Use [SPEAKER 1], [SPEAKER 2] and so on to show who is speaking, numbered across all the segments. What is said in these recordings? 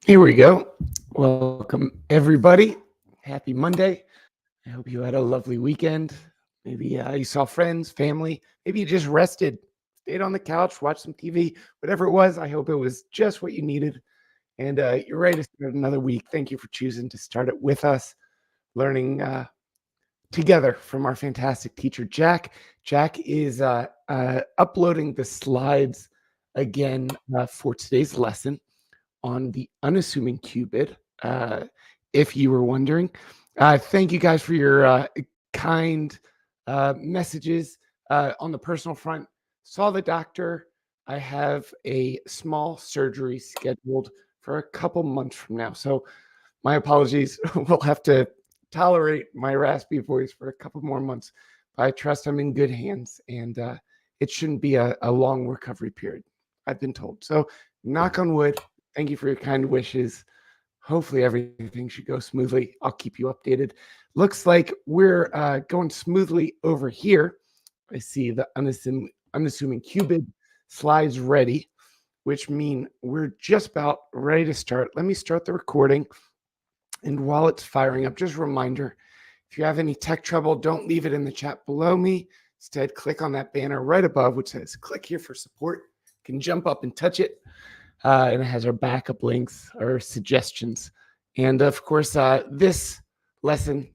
[SPEAKER 1] Here we go. Welcome, everybody. Happy Monday. I hope you had a lovely weekend. Maybe you saw friends, family. Maybe you just rested, stayed on the couch, watched some TV, whatever it was. I hope it was just what you needed. And you're ready to start another week. Thank you for choosing to start it with us, learning together from our fantastic teacher, Jack. Jack is uploading the slides again for today's lesson on the unassuming Cupid, if you were wondering. Thank you guys for your kind messages on the personal front. Saw the doctor. I have a small surgery scheduled for a couple months from now. So my apologies. We'll have to tolerate my raspy voice for a couple more months. But I trust I'm in good hands, and it shouldn't be a long recovery period, I've been told. So knock on wood. Thank you for your kind wishes. Hopefully everything should go smoothly. I'll keep you updated. Looks like we're going smoothly over here. I see the unassuming Cupid slides ready, which mean we're just about ready to start. Let me start the recording. And while it's firing up, just a reminder, if you have any tech trouble, don't leave it in the chat below me. Instead, click on that banner right above, which says click here for support. You can jump up and touch it. And it has our backup links, our suggestions. And of course, this lesson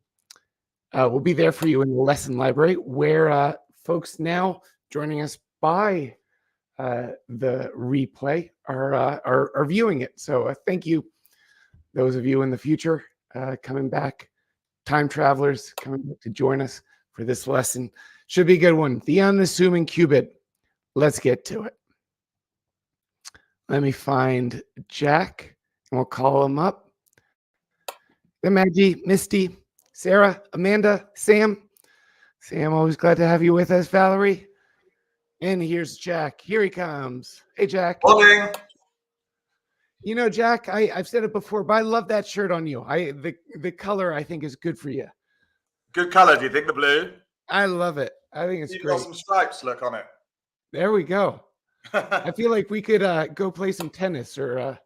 [SPEAKER 1] will be there for you in the lesson library, where folks now joining us by the replay are viewing it. So thank you, those of you in the future coming back, time travelers coming back to join us for this lesson. Should be a good one. The unassuming Cupid. Let's get to it. Let me find Jack, and we'll call him up. Then Maggie, Misty, Sarah, Amanda, Sam. Sam, always glad to have you with us, Valerie. And here's Jack. Here he comes. Hey, Jack.
[SPEAKER 2] Morning.
[SPEAKER 1] You know, Jack, I've said it before, but I love that shirt on you. The color, I think, is good for you.
[SPEAKER 2] Good color, do you think, the blue?
[SPEAKER 1] I love it. I think it's
[SPEAKER 2] You've
[SPEAKER 1] great.
[SPEAKER 2] got some stripes look on it.
[SPEAKER 1] There we go. I feel like we could go play some tennis or...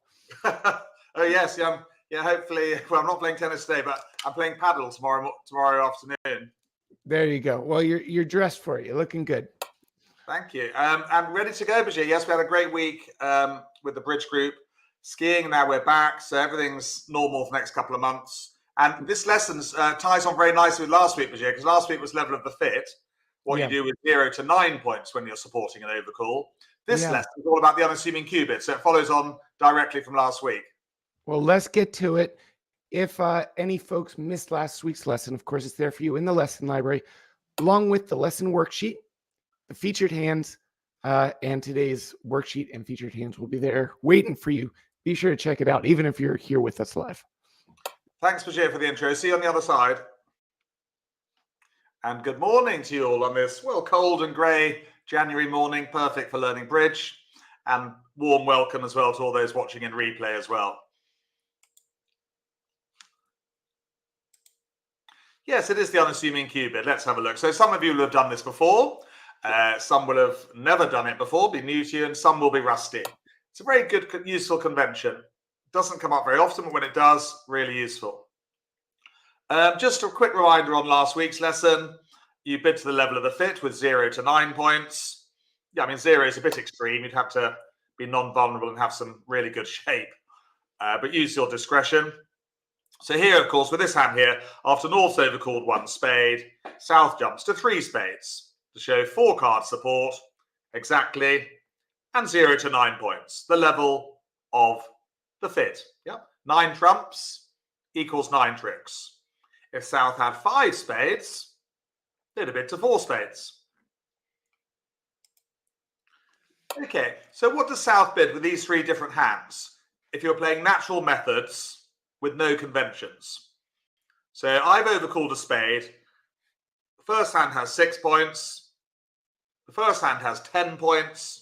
[SPEAKER 2] Oh, yes. Yeah, hopefully. Well, I'm not playing tennis today, but I'm playing paddle tomorrow afternoon.
[SPEAKER 1] There you go. Well, you're dressed for it. You're looking good.
[SPEAKER 2] Thank you. I'm ready to go, Bajir. Yes, we had a great week with the bridge group. Skiing, now we're back, so everything's normal for the next couple of months. And this lesson ties on very nicely with last week, Bajir, because last week was level of the fit, what you do with 0 to 9 points when you're supporting an overcall. This lesson is all about the unassuming Cupid, so it follows on directly from last week.
[SPEAKER 1] Well, let's get to it. If any folks missed last week's lesson, of course, it's there for you in the lesson library, along with the lesson worksheet, the featured hands, and today's worksheet and featured hands will be there waiting for you. Be sure to check it out, even if you're here with us live.
[SPEAKER 2] Thanks, Bajir, for the intro. See you on the other side. And good morning to you all on this, well, cold and grey January morning, perfect for learning bridge. And warm welcome as well to all those watching in replay as well. Yes, it is the unassuming Cupid. Let's have a look. So some of you will have done this before. Some will have never done it before, be new to you, and some will be rusty. It's a very good, useful convention. Doesn't come up very often, but when it does, really useful. Just a quick reminder on last week's lesson. You bid to the level of the fit with 0 to 9 points. Yeah, I mean, 0 is a bit extreme. You'd have to be non-vulnerable and have some really good shape. But use your discretion. So here, of course, with this hand here, after North's overcalled 1 spade, South jumps to 3 spades to show 4 card support exactly, and 0 to 9 points, the level of the fit. Yeah, 9 trumps equals 9 tricks. If South had 5 spades, they'd have bid to 4 spades. Okay, so what does South bid with these 3 different hands if you're playing natural methods with no conventions? So I've overcalled a spade. The first hand has 6 points. The first hand has 10 points.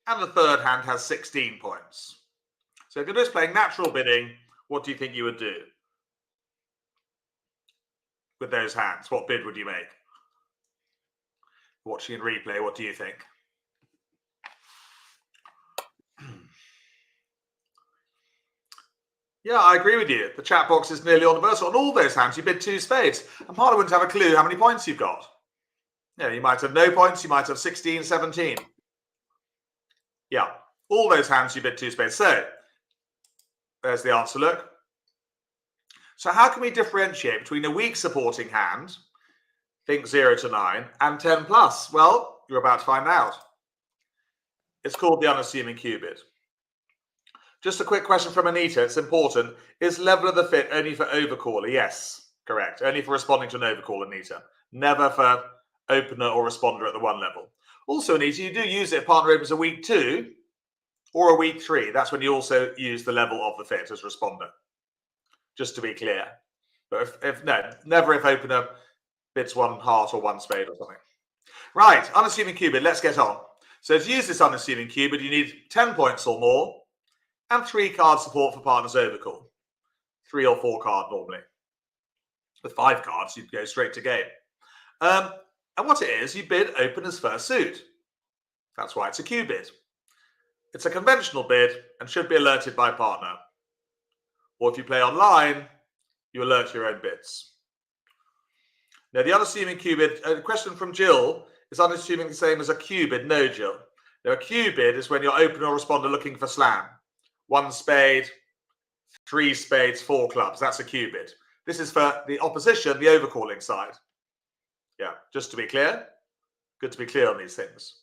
[SPEAKER 2] And the third hand has 16 points. So if you're just playing natural bidding, what do you think you would do with those hands? What bid would you make? Watching in replay, what do you think? Yeah, I agree with you. The chat box is nearly universal. On all those hands, you bid 2 spades. And partner wouldn't have a clue how many points you've got. Yeah, you might have no points. You might have 16, 17. Yeah, all those hands, you bid 2 spades. So, there's the answer, look. So how can we differentiate between a weak supporting hand, think 0 to 9, and 10 plus? Well, you're about to find out. It's called the unassuming Q bid. Just a quick question from Anita. It's important. Is level of the fit only for overcaller? Yes, correct. Only for responding to an overcall, Anita. Never for opener or responder at the 1 level. Also, Anita, you do use it if partner opens a week 2 or a week 3. That's when you also use the level of the fit as responder. Just to be clear. But if no, never if opener bids 1 heart or 1 spade or something. Right, unassuming Q bid. Let's get on. So to use this unassuming Q bid, you need 10 points or more and 3 card support for partner's overcall. 3 or 4 card normally. With 5 cards, you'd go straight to game. And what it is, you bid opener's first suit. That's why it's a Q bid. It's a conventional bid and should be alerted by partner. Or if you play online, you alert your own bids. Now, the unassuming Q bid, a question from Jill, is unassuming the same as a Q bid? No, Jill. Now, a Q bid is when your opener or responder looking for slam. 1 spade, 3 spades, 4 clubs. That's a Q bid. This is for the opposition, the overcalling side. Yeah, just to be clear. Good to be clear on these things.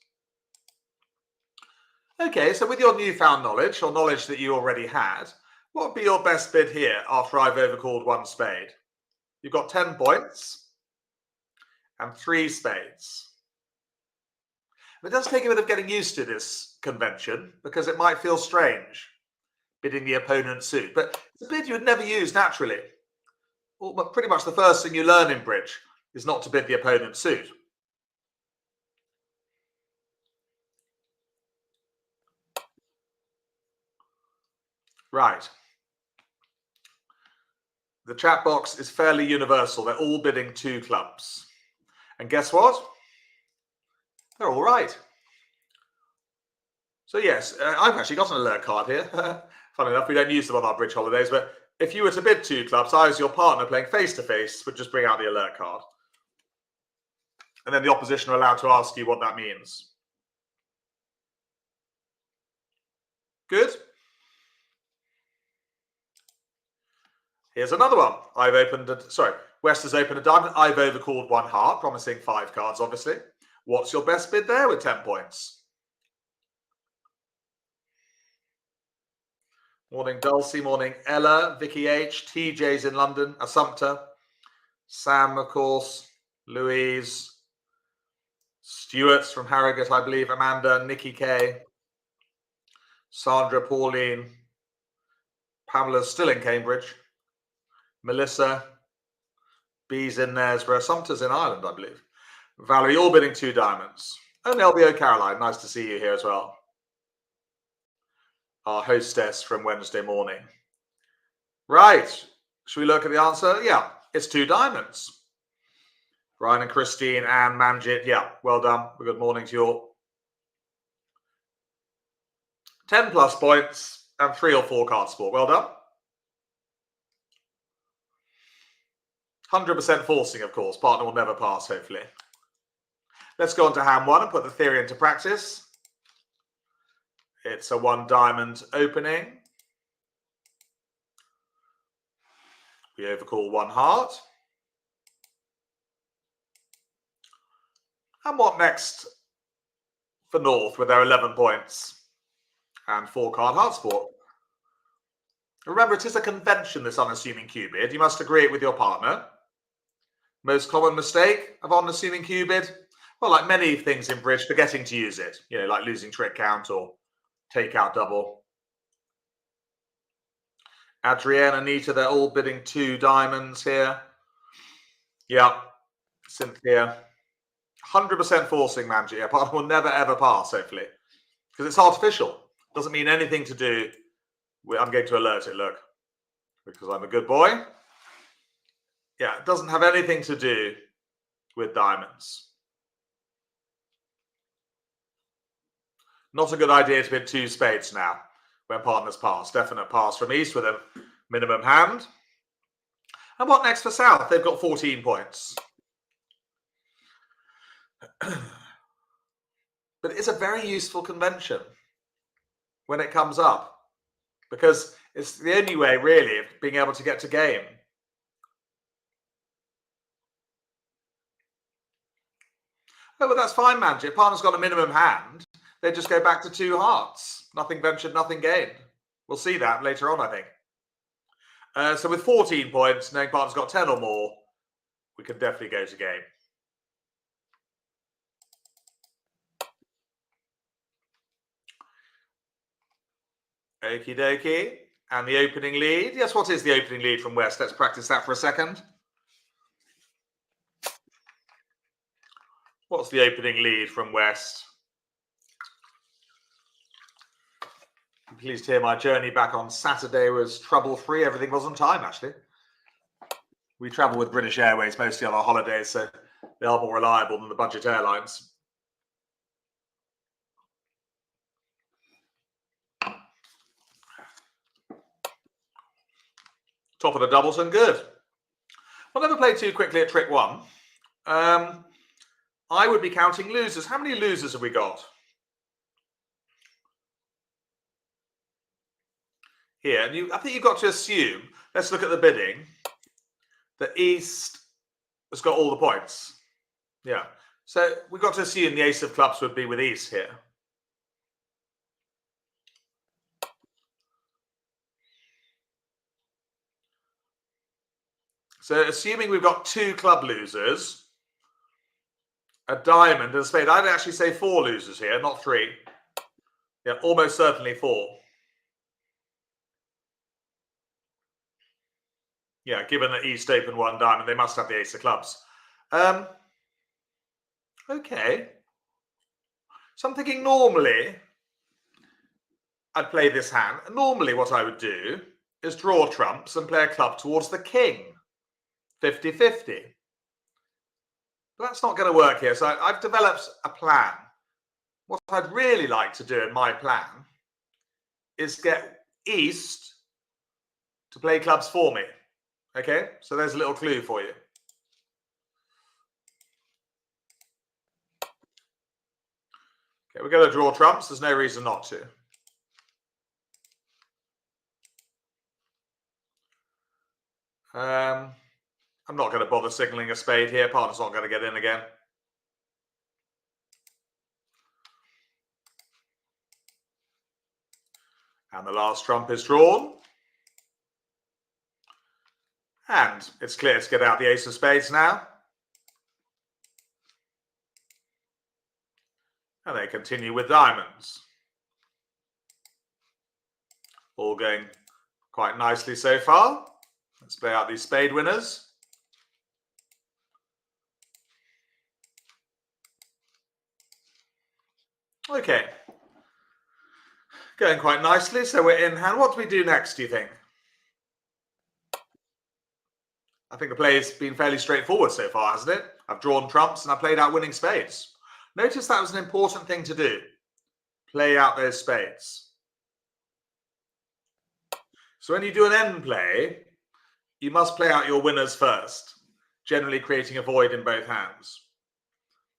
[SPEAKER 2] Okay, so with your newfound knowledge, or knowledge that you already had, what would be your best bid here after I've overcalled 1 spade? You've got 10 points and 3 spades. It does take a bit of getting used to this convention because it might feel strange bidding the opponent's suit, but it's a bid you would never use naturally. Well, pretty much the first thing you learn in bridge is not to bid the opponent's suit. Right. The chat box is fairly universal. They're all bidding 2 clubs. And guess what? They're all right. So yes, I've actually got an alert card here. Funny enough, we don't use them on our bridge holidays, but if you were to bid 2 clubs, I as your partner playing face-to-face would just bring out the alert card. And then the opposition are allowed to ask you what that means. Good. Here's another one. West has opened a diamond. I've overcalled 1 heart, promising 5 cards, obviously. What's your best bid there with 10 points? Morning, Dulcie. Morning, Ella, Vicky H, TJ's in London, Assumpta, Sam, of course, Louise, Stuart's from Harrogate, I believe, Amanda, Nikki K, Sandra, Pauline, Pamela's still in Cambridge, Melissa, B's in there, where Assumpta's in Ireland, I believe. Valerie, all bidding 2 diamonds. And LBO Caroline, nice to see you here as well. Our hostess from Wednesday morning. Right. Should we look at the answer? Yeah, it's 2 diamonds. Ryan and Christine and Manjit. Yeah, well done. Good morning to you all. 10 plus points and 3 or 4 card support. Well done. 100% forcing, of course. Partner will never pass, hopefully. Let's go on to hand 1 and put the theory into practice. It's a 1 diamond opening. We overcall 1 heart. And what next for North with their 11 points and 4 card heart support? Remember, it is a convention, this unassuming Q bid. You must agree it with your partner. Most common mistake of unassuming Q bid? Well, like many things in bridge, forgetting to use it. You know, like losing trick count or take out double. Adrienne, Anita, they're all bidding 2 diamonds here. Yeah, Cynthia. 100% forcing, Manji. Yeah, partner will never ever pass, hopefully. Because it's artificial. Doesn't mean anything to do with, I'm going to alert it, look. Because I'm a good boy. Yeah, it doesn't have anything to do with diamonds. Not a good idea to bid 2 spades now when partners pass. Definite pass from East with them. minimum hand. And what next for South? They've got 14 points. But it's a very useful convention when it comes up, because it's the only way really of being able to get to game. Oh, but that's fine, Manji. If partner's got a minimum hand, they just go back to 2 hearts. Nothing ventured, nothing gained. We'll see that later on, I think. So with 14 points, knowing partner's got 10 or more, we can definitely go to game. Okie dokie. And the opening lead. Yes, what is the opening lead from West? Let's practice that for a second. What's the opening lead from West? I'm pleased to hear my journey back on Saturday was trouble-free. Everything was on time, actually. We travel with British Airways mostly on our holidays, so they are more reliable than the budget airlines. Top of the Doubleton, good. We'll never play too quickly at trick 1. I would be counting losers. How many losers have we got? Here, and I think you've got to assume, let's look at the bidding, that East has got all the points. Yeah, so we've got to assume the ace of clubs would be with East here. So assuming we've got 2 club losers, a diamond and a spade, I'd actually say 4 losers here, not 3. Yeah, almost certainly 4. Yeah, given that East opened 1 diamond, they must have the ace of clubs. Okay. So I'm thinking normally I'd play this hand. Normally what I would do is draw trumps and play a club towards the king. 50-50. But that's not going to work here. So I've developed a plan. What I'd really like to do in my plan is get East to play clubs for me. Okay, so there's a little clue for you. Okay, we're going to draw trumps. There's no reason not to. I'm not going to bother signaling a spade here. Partner's not going to get in again. And the last trump is drawn. And it's clear to get out the ace of spades now. And they continue with diamonds. All going quite nicely so far. Let's play out these spade winners. Okay. Going quite nicely, so we're in hand. What do we do next, do you think? I think the play's been fairly straightforward so far, hasn't it? I've drawn trumps and I played out winning spades. Notice that was an important thing to do. Play out those spades. So when you do an end play, you must play out your winners first, generally creating a void in both hands.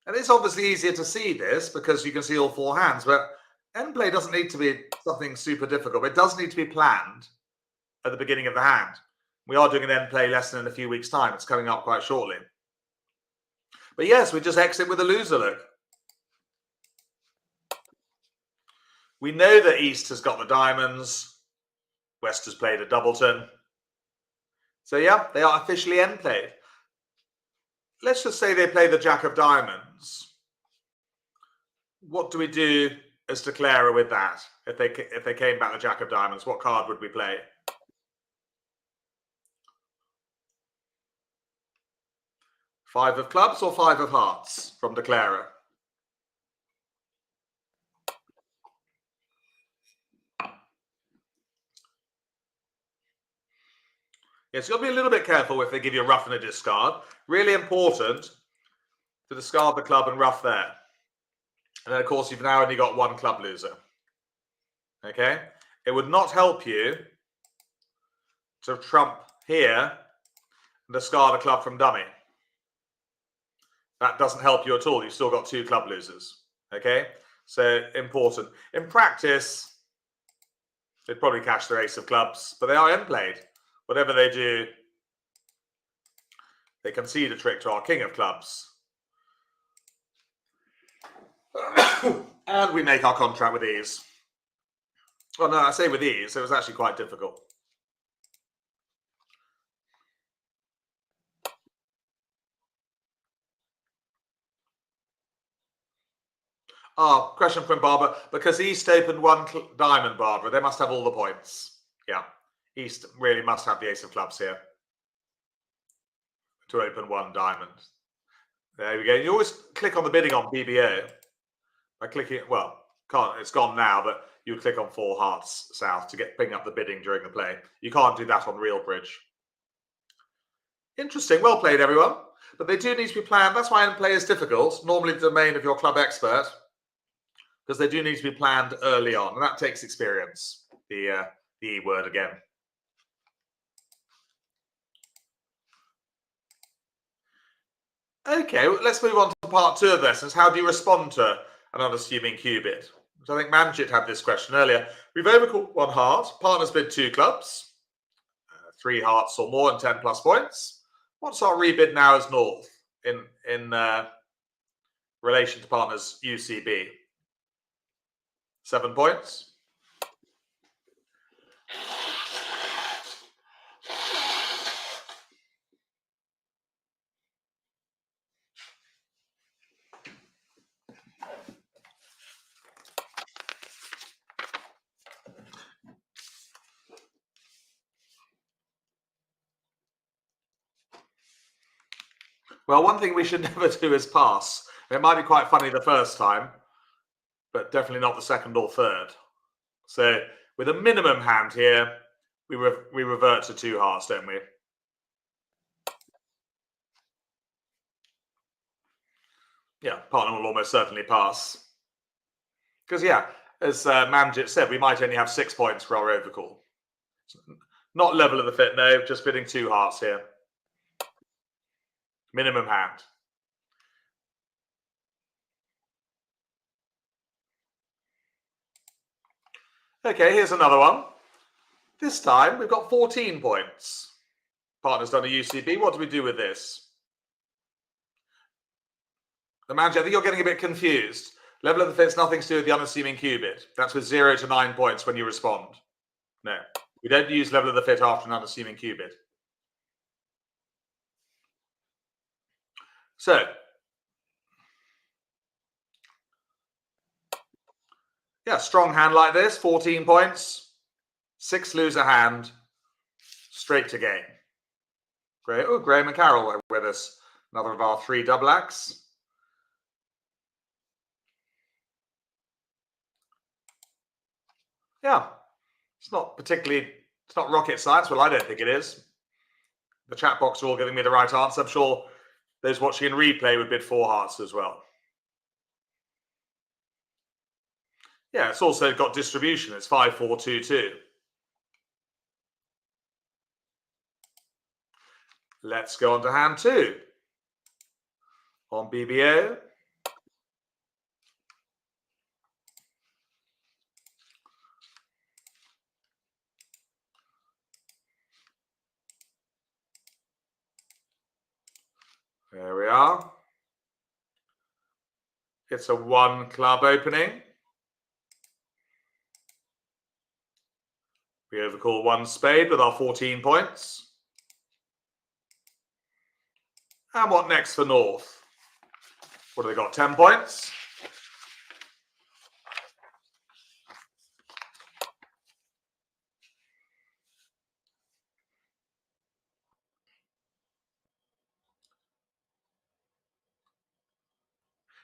[SPEAKER 2] And it's obviously easier to see this because you can see all 4 hands, but end play doesn't need to be something super difficult. It does need to be planned at the beginning of the hand. We are doing an end play lesson in a few weeks' time. It's coming up quite shortly. But yes, we just exit with a loser look. We know that East has got the diamonds. West has played a doubleton. So yeah, they are officially end played. Let's just say they play the jack of diamonds. What do we do as declarer with that? If they came back the jack of diamonds, what card would we play? Five of clubs or 5 of hearts from declarer? Yes, you've got to be a little bit careful if they give you a rough and a discard. Really important to discard the club and rough there. And then, of course, you've now only got 1 club loser. Okay? It would not help you to trump here and discard a club from dummy. That doesn't help you at all. You've still got 2 club losers. Okay? So important. In practice, they'd probably cash their ace of clubs, but they are end played. Whatever they do, they concede a trick to our king of clubs. And we make our contract with ease. Well, no, I say with ease. It was actually quite difficult. Question from Barbara. Because East opened 1 diamond, Barbara, they must have all the points. Yeah. East really must have the ace of clubs here to open 1 diamond. There we go. You always click on the bidding on BBO by clicking, well, it's gone now, but you click on 4 hearts south to bring up the bidding during the play. You can't do that on real bridge. Interesting. Well played, everyone. But they do need to be planned. That's why end play is difficult. Normally the domain of your club expert, because they do need to be planned early on, and that takes experience. The E word again. Okay, well, let's move on to part 2 of lessons. How do you respond to an unassuming Q bid? So I think Manjit had this question earlier. We've overcalled 1 heart. Partners bid 2 clubs, 3 hearts or more and 10 plus points. What's our rebid now as North in relation to partners UCB? 7 points. Well, one thing we should never do is pass. It might be quite funny the first time, but definitely not the second or third. So with a minimum hand here, we revert to 2 hearts, don't we? Yeah, partner will almost certainly pass. Because, yeah, as Manjit said, we might only have 6 points for our overcall. Not level of the fit, no, just bidding 2 hearts here. Minimum hand. Okay, here's another one. This time we've got 14 points. Partner's done a UCB. What do we do with this? The manager, I think you're getting a bit confused. Level of the fit's nothing to do with the unassuming Q bid. That's with 0 to 9 points when you respond. No, we don't use level of the fit after an unassuming Q bid. So, yeah, strong hand like this, 14 points, 6 loser hand, straight to game. Great. Oh, Graham and Carol are with us. Another of our 3 double acts. Yeah, it's not rocket science. Well, I don't think it is. The chat box are all giving me the right answer. I'm sure those watching in replay would bid 4 hearts as well. Yeah, it's also got distribution. It's 5-4-2-2. Let's go on to hand 2. On BBO. There we are. It's a 1 club opening. We overcall 1 spade with our 14 points. And what next for North? What have they got? 10 points.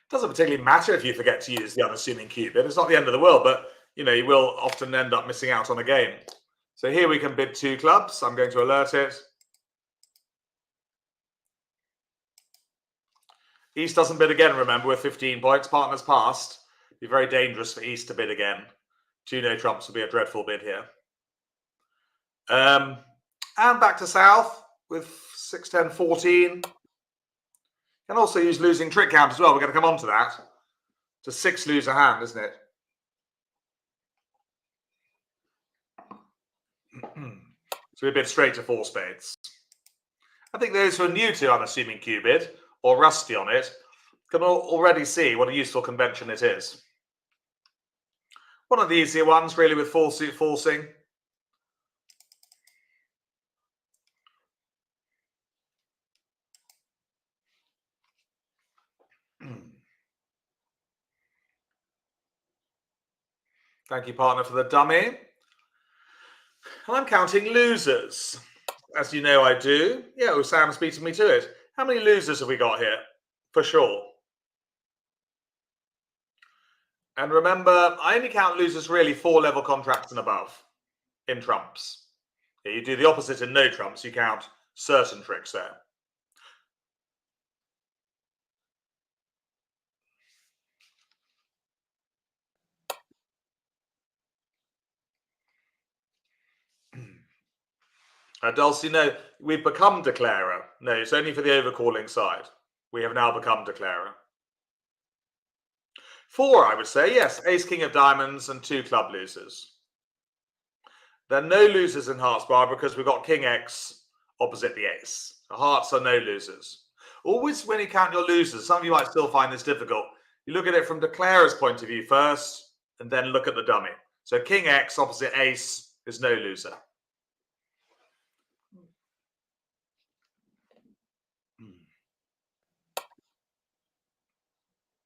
[SPEAKER 2] Doesn't particularly matter if you forget to use the unassuming Q bid. It's not the end of the world, but you know, you will often end up missing out on a game. So here we can bid 2 clubs. I'm going to alert it. East doesn't bid again, remember, with 15 points. Partners passed. It'd be very dangerous for East to bid again. 2 no trumps would be a dreadful bid here. And And back to south with 6, 10, 14. Can also use losing trick count as well. We're going to come on to that. It's a 6 loser hand, isn't it? So we've been straight to 4 spades. I think those who are new to unassuming Cupid or rusty on it can already see what a useful convention it is. One of the easier ones, really, with full suit forcing. Thank you, partner, for the dummy. And I'm counting losers. As you know, I do. Yeah, Sam's beating me to it. How many losers have we got here? For sure. And remember, I only count losers really 4 level contracts and above in trumps. Yeah, you do the opposite in no trumps. You count certain tricks there. Dulcie, no, we've become declarer. No, it's only for the overcalling side. We have now become declarer. 4, I would say, yes. Ace, king of diamonds and 2 club losers. There are no losers in hearts bar because we've got king X opposite the ace. The hearts are no losers. Always when you count your losers, some of you might still find this difficult. You look at it from declarer's point of view first and then look at the dummy. So king X opposite ace is no loser.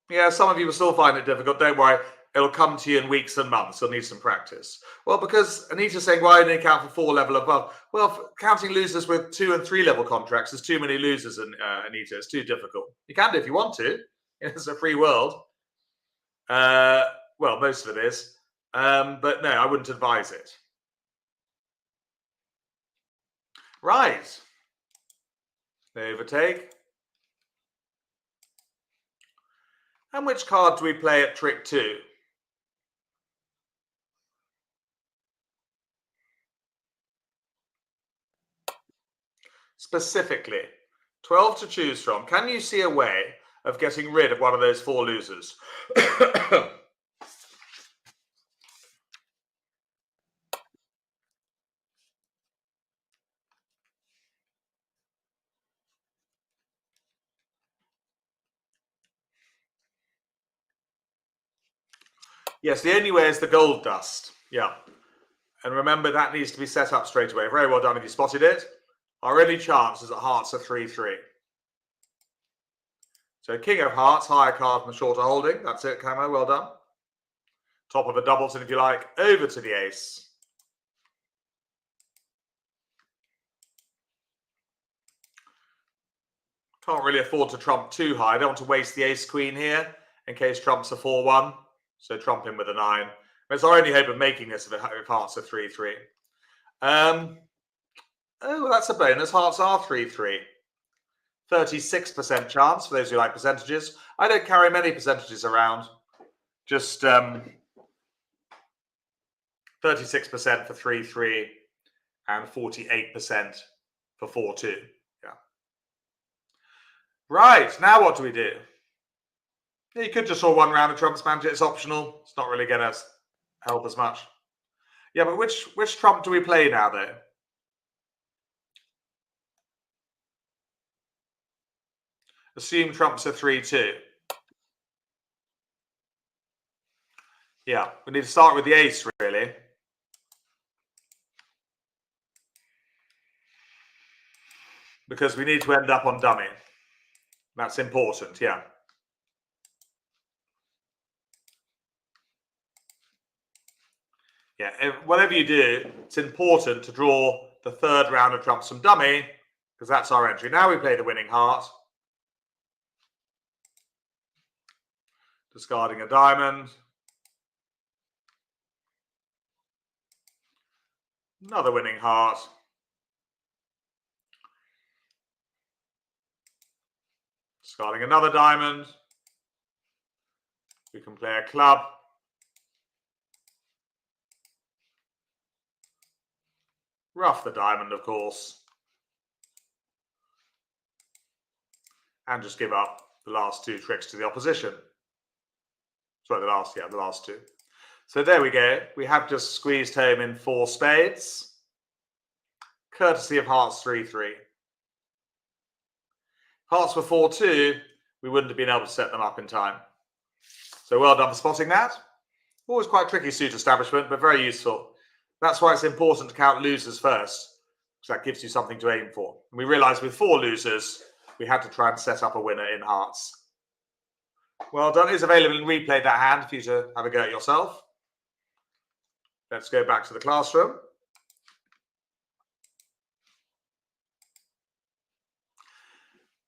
[SPEAKER 2] Yeah, some of you will still find it difficult. Don't worry. It'll come to you in weeks and months. You'll need some practice. Well, because Anita's saying, why only count for 4 level above? Well, counting losers with 2 and 3 level contracts is too many losers, Anita. It's too difficult. You can do if you want to. It's a free world. Well, most of it is. But no, I wouldn't advise it. Right. Overtake. And which card do we play at trick 2? Specifically, 12 to choose from. Can you see a way of getting rid of one of those 4 losers? Yes, the only way is the gold dust. Yeah. And remember, that needs to be set up straight away. Very well done if you spotted it. Our only chance is that hearts are 3-3. So king of hearts, higher card from the shorter holding. That's it, Camo. Well done. Top of the doubles, and if you like, over to the ace. Can't really afford to trump too high. I don't want to waste the ace queen here in case trumps a 4-1. So trump in with a 9. It's our only hope of making this if hearts are 3-3. Oh, that's a bonus. Hearts are 3-3. 36% chance for those who like percentages. I don't carry many percentages around. Just 36% for 3-3 and 48% for 4-2. Yeah. Right, now what do we do? You could just draw 1 round of trumps, manager. It's optional. It's not really going to help as much. Yeah, but which trump do we play now, though? Assume trumps are 3-2. Yeah, we need to start with the ace, really. Because we need to end up on dummy. That's important, yeah. Yeah, whatever you do, it's important to draw the 3rd round of trumps from dummy, because that's our entry. Now we play the winning heart. Discarding a diamond. Another winning heart. Discarding another diamond. We can play a club. Ruff the diamond, of course. And just give up the last two tricks to the opposition. Sorry, the last two. So there we go. We have just squeezed home in 4 spades, courtesy of hearts 3-3. Hearts were 4-2, we wouldn't have been able to set them up in time. So well done for spotting that. Always quite tricky suit establishment, but very useful. That's why it's important to count losers first, because that gives you something to aim for. And we realised with 4 losers, we had to try and set up a winner in hearts. Well done. It's available in replay, that hand, for you to have a go at yourself. Let's go back to the classroom.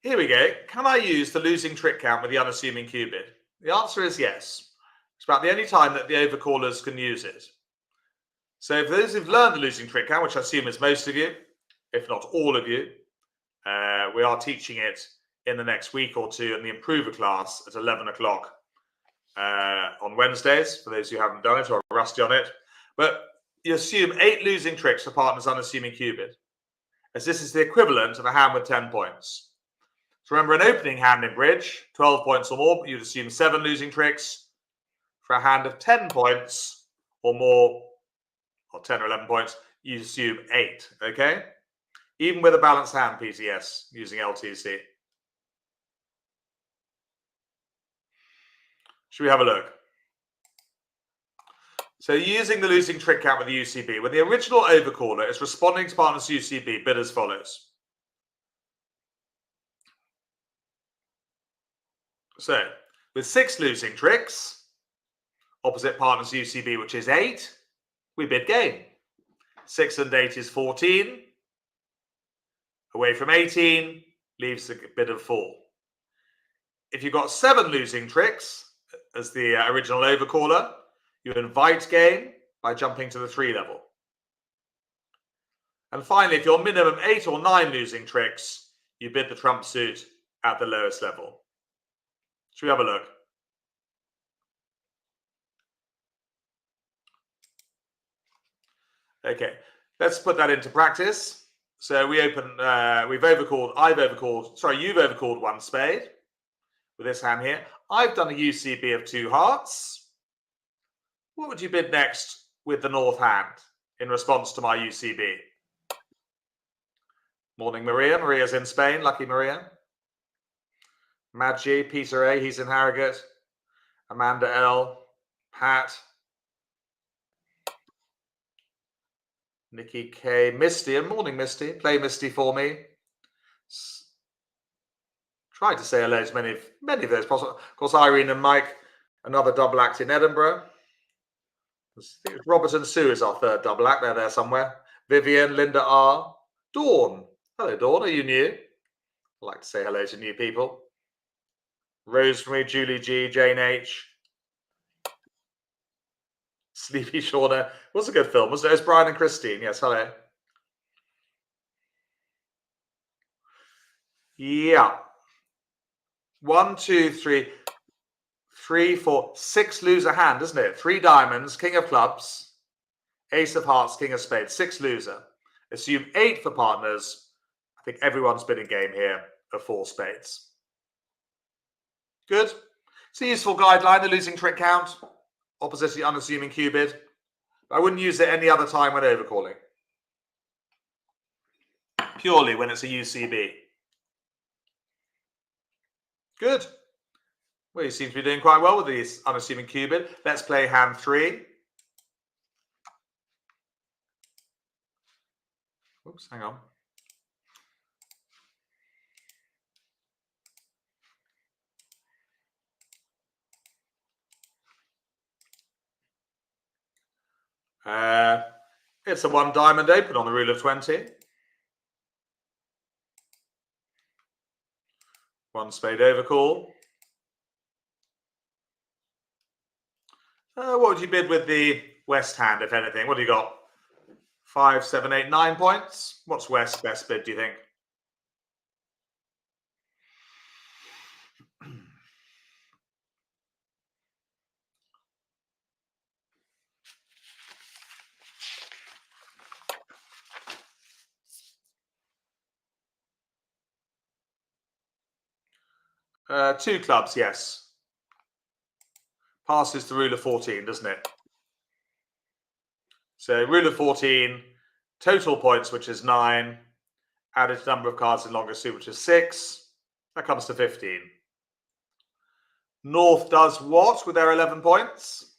[SPEAKER 2] Here we go. Can I use the losing trick count with the unassuming cupid? The answer is yes. It's about the only time that the overcallers can use it. So for those who've learned the losing trick count, which I assume is most of you, if not all of you, we are teaching it in the next week or two in the Improver class at 11 o'clock on Wednesdays, for those who haven't done it or are rusty on it. But you assume 8 losing tricks for partner's unassuming cupid, as this is the equivalent of a hand with 10 points. So remember, an opening hand in bridge, 12 points or more, you'd assume 7 losing tricks. For a hand of 10 points or more, or 10 or 11 points, you assume 8, okay? Even with a balanced hand PTS using LTC. Should we have a look? So using the losing trick count with the UCB, when the original overcaller is responding to partner's UCB, bid as follows. So with 6 losing tricks, opposite partner's UCB, which is 8, we bid game. 6 and 8 is 14. Away from 18, leaves a bid of 4. If you've got 7 losing tricks as the original overcaller, you invite game by jumping to the 3 level. And finally, if you're minimum 8 or 9 losing tricks, you bid the trump suit at the lowest level. Should we have a look? Okay, let's put that into practice. So we open, you've overcalled 1 spade with this hand here. I've done a UCB of 2 hearts. What would you bid next with the north hand in response to my UCB? Morning, Maria. Maria's in Spain. Lucky Maria. Maggie, Peter A, he's in Harrogate. Amanda L, Pat. Nikki K, Misty, and morning, Misty. Play Misty for me. Try to say hello to many of those possible. Of course, Irene and Mike, another double act in Edinburgh. I think Robert and Sue is our 3rd double act. They're there somewhere. Vivian, Linda R, Dawn. Hello, Dawn. Are you new? I like to say hello to new people. Rosemary, Julie G, Jane H. Sleepy Shauna. What's a good film? Was it? It was Brian and Christine. Yes, hello. Yeah. 1, 2, 3, 3, 4, 6 loser hand, isn't it? 3 diamonds, king of clubs, ace of hearts, king of spades, 6 loser. Assume 8 for partners. I think everyone's bidding game here of 4 spades. Good. It's a useful guideline, the losing trick count. Opposite the unassuming cupid. I wouldn't use it any other time when overcalling. Purely when it's a UCB. Good. Well, you seem to be doing quite well with these unassuming cupid. Let's play hand 3. Oops, hang on. It's a 1 diamond open on the rule of 20. 1 spade overcall. What would you bid with the West hand, if anything? What do you got? 5, 7, 8, 9 points. What's West's best bid, do you think? 2 clubs, yes. Passes the rule of 14, doesn't it? So rule of 14, total points, which is 9, added number of cards in longer suit, which is 6. That comes to 15. North does what with their 11 points?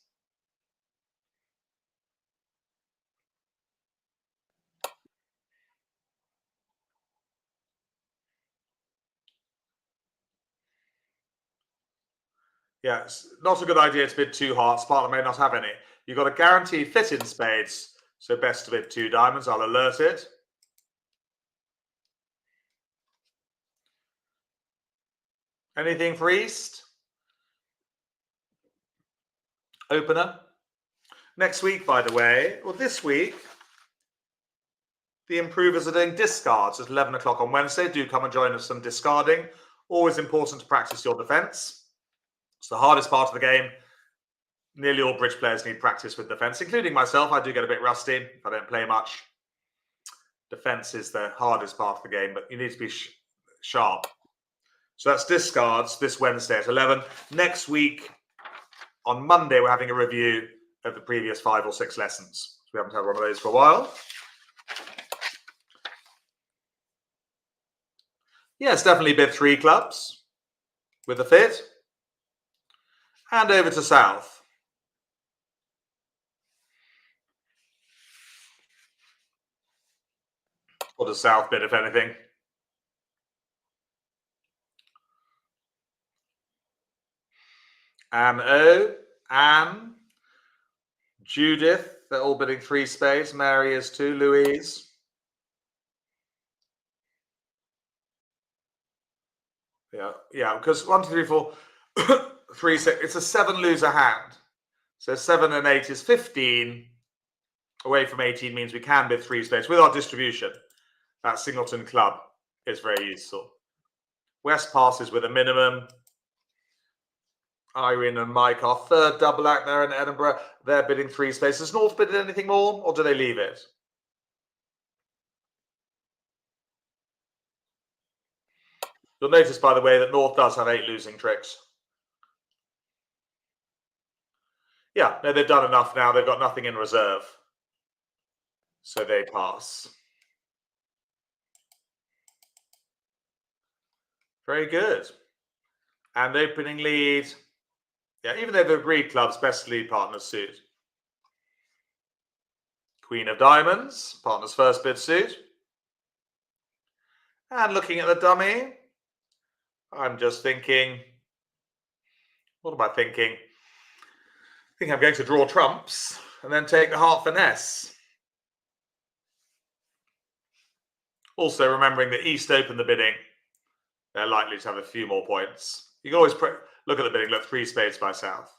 [SPEAKER 2] Yeah, it's not a good idea to bid 2 hearts. Partner may not have any. You've got a guaranteed fit in spades, so best to bid 2 diamonds. I'll alert it. Anything for East? Opener. Next week, by the way, or this week, the improvers are doing discards at 11 o'clock on Wednesday. Do come and join us some discarding. Always important to practice your defense. It's the hardest part of the game. Nearly all bridge players need practice with defense, including myself. I do get a bit rusty if I don't play much. Defense is the hardest part of the game, but you need to be sharp. So that's discards this Wednesday at 11. Next week, on Monday, we're having a review of the previous 5 or 6 lessons. We haven't had one of those for a while. Yes, definitely bid 3 clubs with a fit. And over to South. What does South bid, if anything? Anne O, Anne, Judith, they're all bidding 3 spades. Mary is too. Louise. Yeah, because 1, 2, 3, 4, 3, 6. It's a 7 loser hand. So 7 and 8 is 15. Away from 18 means we can bid 3 spades with our distribution. That Singleton club is very useful. West passes with a minimum. Irene and Mike, our third double act there in Edinburgh. They're bidding 3 spades. Has North bidded anything more, or do they leave it? You'll notice, by the way, that North does have 8 losing tricks. Yeah, no, they've done enough now. They've got nothing in reserve. So they pass. Very good. And opening lead. Yeah, even though they've agreed clubs, best lead partner's suit. Queen of diamonds, partner's first bid suit. And looking at the dummy, I'm just thinking, what am I thinking? I think I'm going to draw trumps and then take the heart finesse. Also remembering that East opened the bidding, they're likely to have a few more points. You can always look at the bidding, look, 3 spades by South.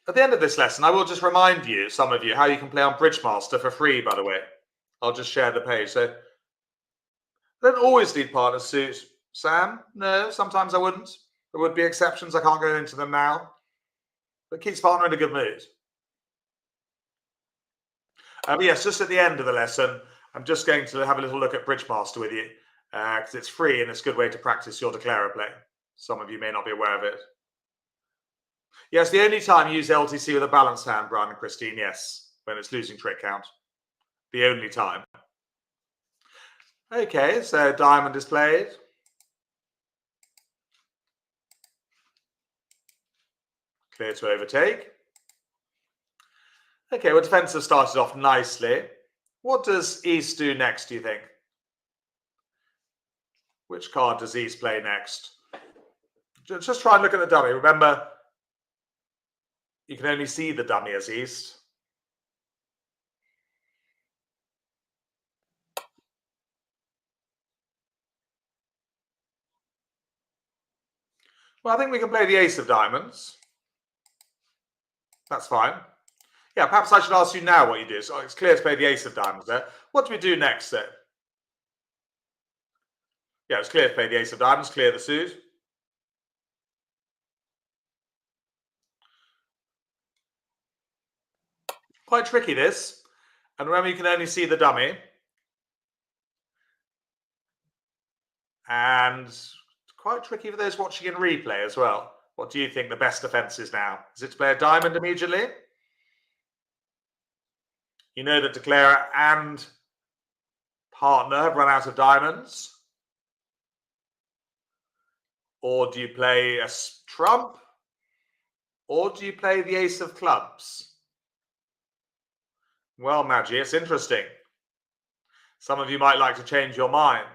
[SPEAKER 2] At the end of this lesson, I will just remind you, some of you, how you can play on Bridgemaster for free, by the way. I'll just share the page. So, I don't always need partner suit. Sam? No, sometimes I wouldn't. There would be exceptions. I can't go into them now. But keeps partner in a good mood. Yes, just at the end of the lesson, I'm just going to have a little look at Bridgemaster with you because it's free and it's a good way to practice your declarer play. Some of you may not be aware of it. Yes, the only time you use LTC with a balanced hand, Brian and Christine, yes, when it's losing trick count. The only time. Okay, so diamond is played. Clear to overtake. Okay, well, defense has started off nicely. What does East do next, do you think? Which card does East play next? Just try and look at the dummy. Remember, you can only see the dummy as East. Well, I think we can play the ace of diamonds. That's fine. Yeah, perhaps I should ask you now what you do. So it's clear to play the ace of diamonds there. What do we do next then? Yeah, it's clear to play the ace of diamonds, clear the suit. Quite tricky, this. And remember, you can only see the dummy. And quite tricky for those watching in replay as well. What do you think the best defense is now? Is it to play a diamond immediately? You know that declarer and partner have run out of diamonds. Or do you play a trump? Or do you play the ace of clubs? Well, Maggie, it's interesting. Some of you might like to change your mind.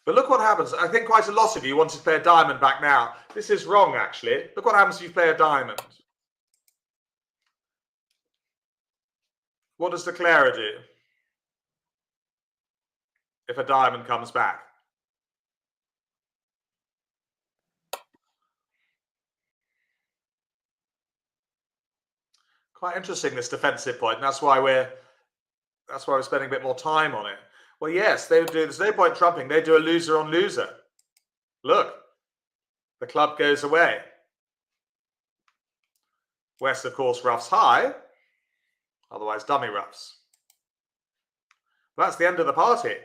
[SPEAKER 2] But look what happens. I think quite a lot of you want to play a diamond back now. This is wrong, actually. Look what happens if you play a diamond. What does declarer do if a diamond comes back? Quite interesting, this defensive point, and that's why we're spending a bit more time on it. Well, yes, they would do. There's no point trumping. They do a loser on loser. Look, the club goes away. West, of course, roughs high, otherwise dummy roughs. That's the end of the party.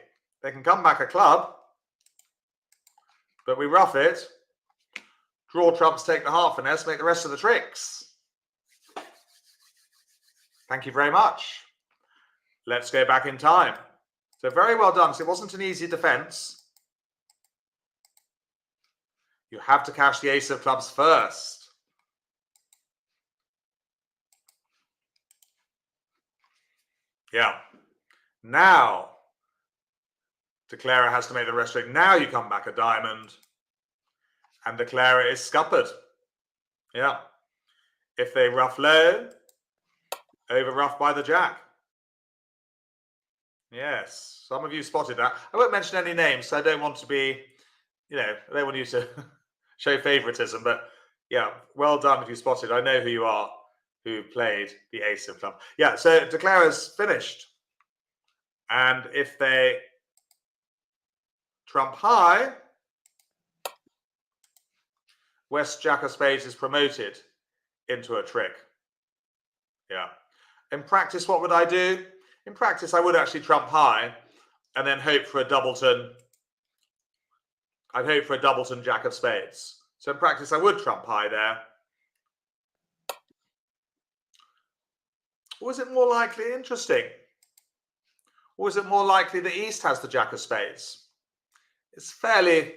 [SPEAKER 2] They can come back a club, but we rough it. Draw trumps, take the heart finesse, make the rest of the tricks. Thank you very much. Let's go back in time. So very well done. So it wasn't an easy defense. You have to cash the ace of clubs first. Yeah. Now, declarer has to make the rest trick. Now you come back a diamond. And declarer is scuppered. Yeah. If they rough low, over rough by the jack. Yes, some of you spotted that. I won't mention any names, so I don't want to be, I don't want you to show favoritism, but yeah, well done if you spotted. I know who you are, who played the ace of club. Yeah, so declarer's finished. And if they trump high, West jack of spades is promoted into a trick. Yeah. In practice, what would I do? In practice, I would actually trump high and then hope for a doubleton. I'd hope for a doubleton jack of spades. So in practice, I would trump high there. Or is it more likely, interesting, or is it more likely that East has the jack of spades? It's fairly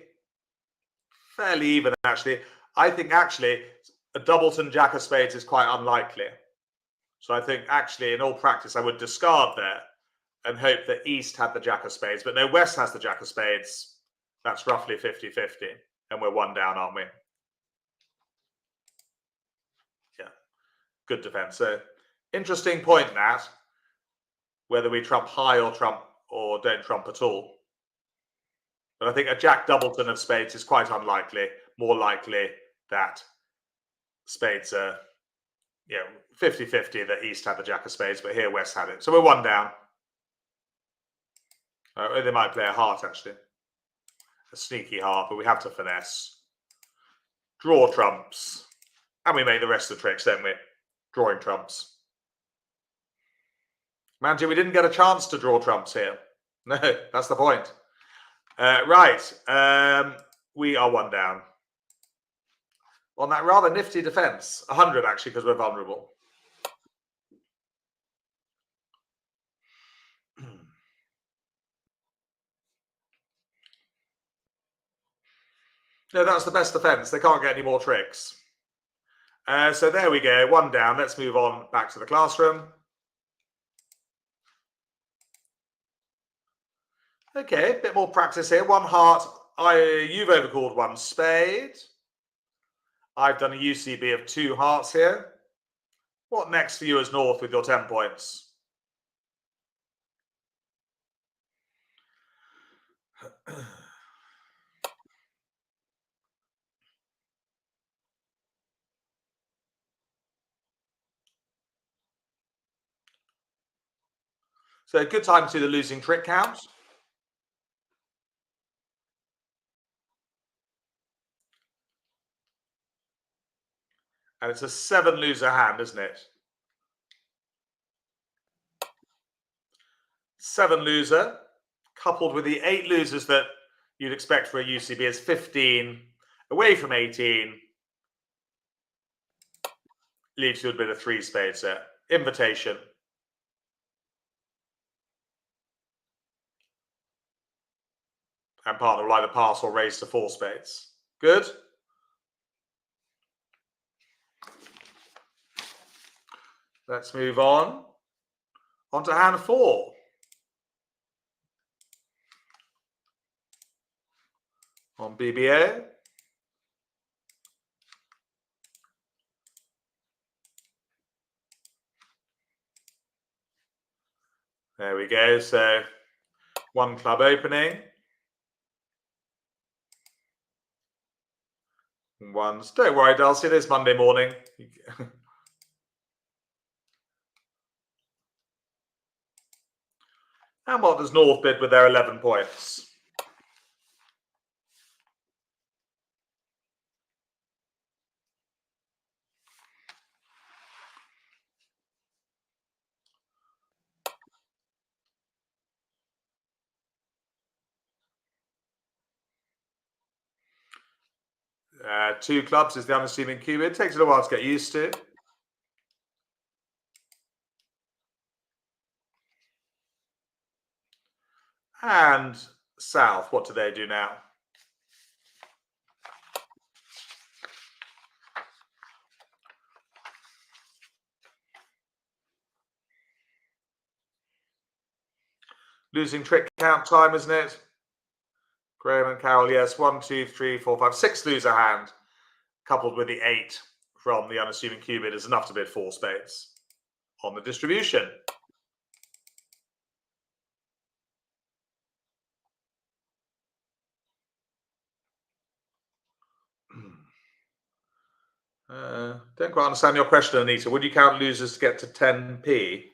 [SPEAKER 2] even, actually. I think, actually, a doubleton jack of spades is quite unlikely. So I think, actually, in all practice, I would discard there and hope that East had the jack of spades. But no, West has the jack of spades. That's roughly 50-50. And we're one down, aren't we? Yeah. Good defense. So interesting point, Nat. Whether we trump high or don't trump at all. But I think a jack doubleton of spades is quite unlikely. More likely that spades are, 50-50 that East had the jack of spades, but here West had it. So we're one down. They might play a heart, actually. A sneaky heart, but we have to finesse. Draw trumps. And we make the rest of the tricks, don't we? Drawing trumps. Manji, we didn't get a chance to draw trumps here. No, that's the point. Right. We are one down. On that rather nifty defense. 100, actually, because we're vulnerable. No, that's the best defense. They can't get any more tricks. So there we go. One down. Let's move on back to the classroom. Okay, a bit more practice here. One heart. You've overcalled one spade. I've done a UCB of 2 hearts here. What next for you as North with your 10 points? So a good time to do the losing trick count. And it's a 7 loser hand, isn't it? 7 loser, coupled with the 8 losers that you'd expect for a UCB is 15 away from 18. Leads to a bit of 3 spades there. Invitation. And partner will either pass or raise to 4 spades. Good. Let's move on. On to hand 4. On BBA. There we go. So 1 club opening. Ones. Don't worry, Dulcie, it is Monday morning. And what does North bid with their 11 points? Two clubs is the unassuming cube. It takes a little while to get used to. And South, what do they do now? Losing trick count time, isn't it? Graham and Carol, yes. 1, 2, 3, 4, 5, 6 loser hand, coupled with the 8 from the unassuming cubit is enough to bid 4 spades on the distribution. Don't quite understand your question, Anita. Would you count losers to get to 10p?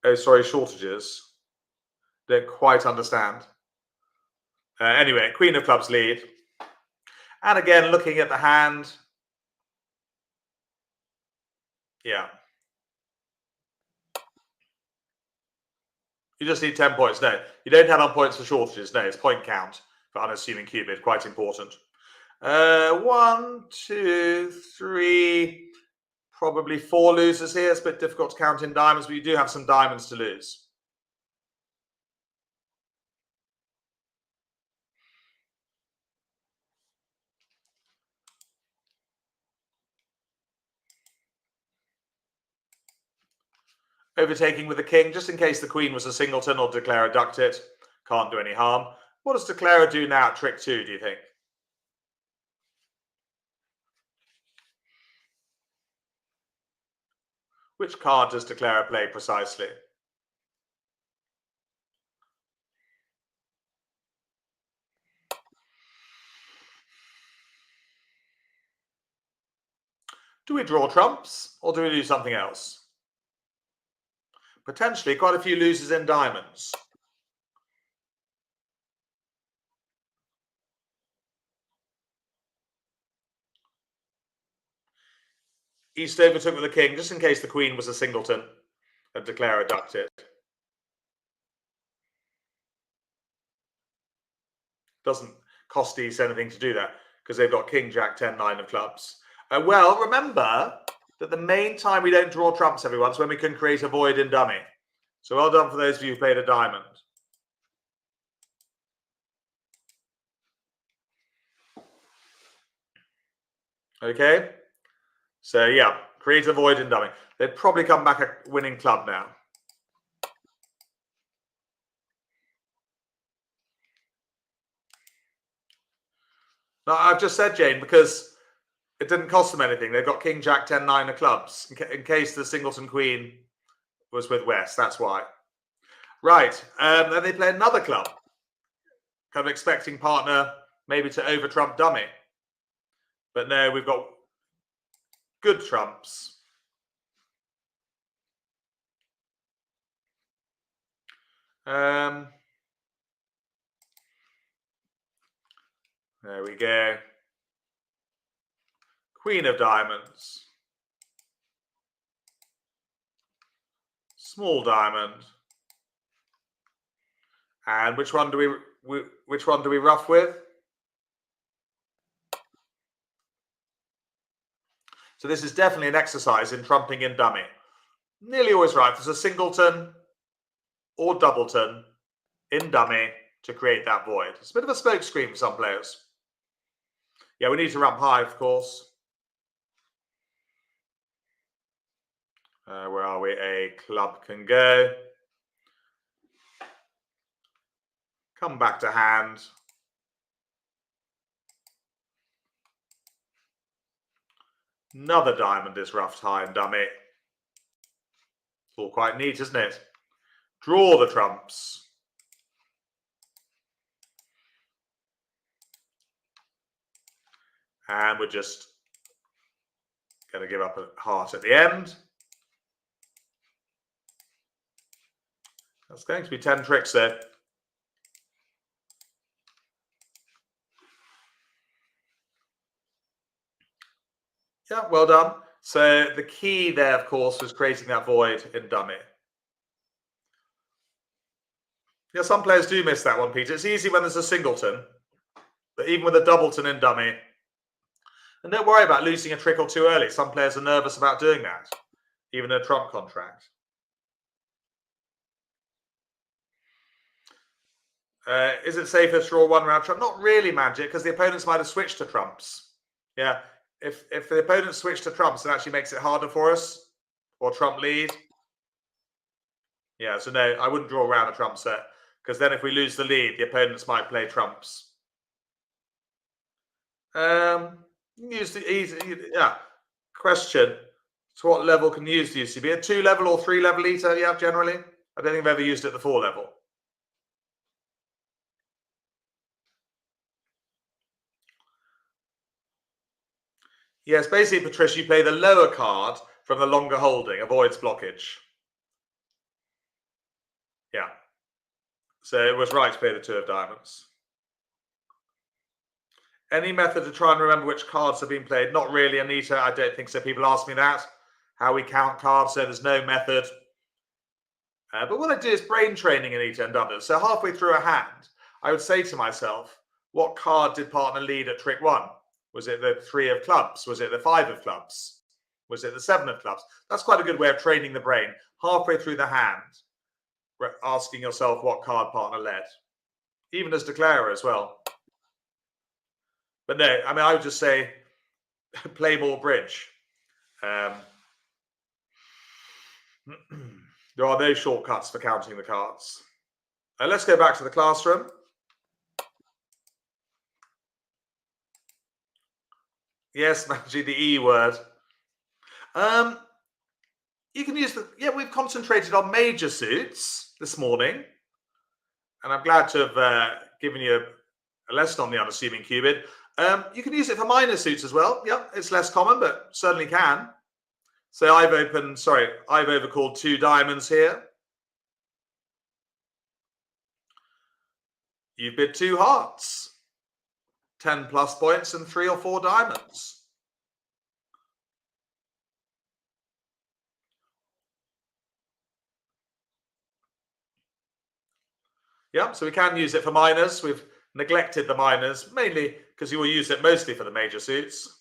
[SPEAKER 2] Oh, sorry, shortages. Don't quite understand. Anyway, Queen of Clubs lead. And again, looking at the hand. Yeah. You just need 10 points. No, you don't add on points for shortages. No, it's point count for unassuming cubit. Quite important. 1, 2, 3, probably 4 losers here. It's a bit difficult to count in diamonds, but you do have some diamonds to lose. Overtaking with the king, just in case the queen was a singleton or declare ducked it. Can't do any harm. What does Declara do now at trick 2, do you think? Which card does Declara play precisely? Do we draw trumps or do we do something else? Potentially quite a few losers in diamonds. East overtook with the king, just in case the queen was a singleton and Declara ducked it. Doesn't cost East anything to do that because they've got king, jack, 10, 9 of clubs. Well, remember that the main time we don't draw trumps, everyone, is when we can create a void in dummy. So well done for those of you who played a diamond. Okay, so yeah, create a void in dummy. They'd probably come back a winning club now. No, I've just said, Jane, because it didn't cost them anything. They've got king, jack, 10, 9 of clubs in case the singleton queen was with West. That's why. Right, then they play another club. Kind of expecting partner maybe to over trump dummy. But no, we've got good trumps. There we go. Queen of diamonds. Small diamond. And which one do we rough with? So this is definitely an exercise in trumping in dummy. Nearly always right. There's a singleton or doubleton in dummy to create that void. It's a bit of a smoke screen for some players. Yeah, we need to rump high, of course. Where are we? A club can go. Come back to hand. Another diamond is roughed high and dummy. It's all quite neat, isn't it? Draw the trumps. And we're just going to give up a heart at the end. That's going to be 10 tricks there. Yeah, well done. So the key there, of course, was creating that void in dummy. Yeah, some players do miss that one, Peter. It's easy when there's a singleton, but even with a doubleton in dummy. And don't worry about losing a trick or two early. Some players are nervous about doing that, even in a trump contract. Is it safer to draw one round trump? Not really, Magic, because the opponents might have switched to trumps. Yeah, if the opponents switch to trumps, it actually makes it harder for us, or trump lead. Yeah, so no, I wouldn't draw around a trump set, because then if we lose the lead, the opponents might play trumps. Use the easy, yeah. Question: to what level can you use the UCB? A 2-level or 3-level eater? Yeah, generally. I don't think I've ever used it at the 4-level. Yes, basically, Patricia, you play the lower card from the longer holding, avoids blockage. Yeah. So it was right to play the 2 of diamonds. Any method to try and remember which cards have been played? Not really, Anita. I don't think so. People ask me that, how we count cards, so there's no method. But what I do is brain training, Anita, and others. So halfway through a hand, I would say to myself, what card did partner lead at trick 1? Was it the 3 of clubs? Was it the 5 of clubs? Was it the 7 of clubs? That's quite a good way of training the brain. Halfway through the hand, asking yourself what card partner led. Even as declarer as well. But no, I mean, I would just say play more bridge. There are no shortcuts for counting the cards. Let's go back to the classroom. Yes, Maggie, the E word. You can use the, yeah, we've concentrated on major suits this morning. And I'm glad to have given you a lesson on the unassuming cubid. You can use it for minor suits as well. Yep, it's less common, but certainly can. So I've overcalled 2 diamonds here. You've bid 2 hearts. 10 plus points and 3 or 4 diamonds. Yeah, so we can use it for minors. We've neglected the minors, mainly because you will use it mostly for the major suits.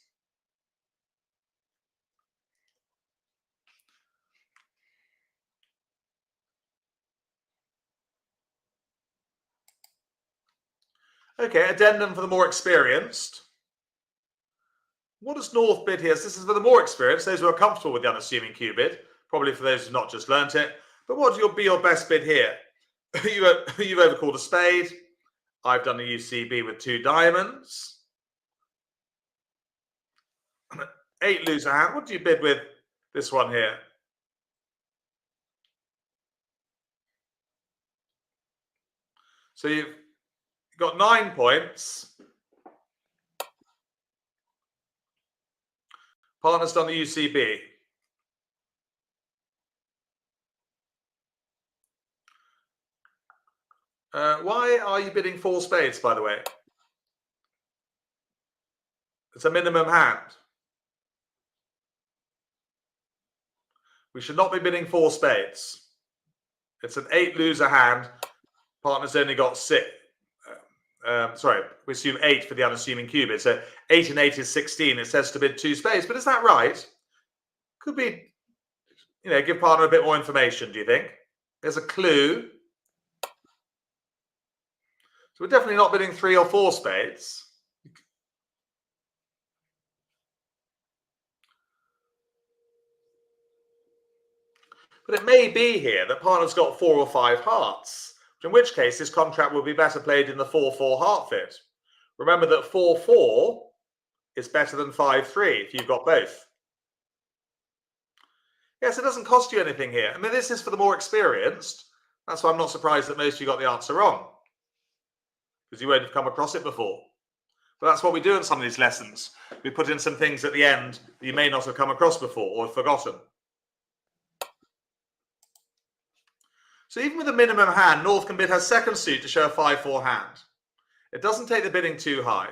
[SPEAKER 2] Okay, addendum for the more experienced. What does North bid here? So this is for the more experienced, those who are comfortable with the unassuming cubid, probably for those who've not just learnt it. But what would be your best bid here? You've overcalled a spade. I've done a UCB with 2 diamonds. 8 loser hand. What do you bid with this one here? So you've got 9 points. Partner's done the UCB. Why are you bidding 4 spades, by the way? It's a minimum hand. We should not be bidding 4 spades. It's an 8 loser hand. Partner's only got 6. Sorry, we assume 8 for the unassuming cubit. So 8 and 8 is 16. It says to bid 2 spades, but is that right? Could be, give partner a bit more information, do you think? There's a clue. So we're definitely not bidding 3 or 4 spades. But it may be here that partner's got 4 or 5 hearts, in which case this contract will be better played in the 4-4 heart fit. Remember that 4-4 is better than 5-3 if you've got both. Yes, it doesn't cost you anything here. I mean, this is for the more experienced. That's why I'm not surprised that most of you got the answer wrong, because you won't have come across it before. But that's what we do in some of these lessons. We put in some things at the end that you may not have come across before or forgotten. So even with a minimum hand, North can bid her second suit to show a 5-4 hand. It doesn't take the bidding too high.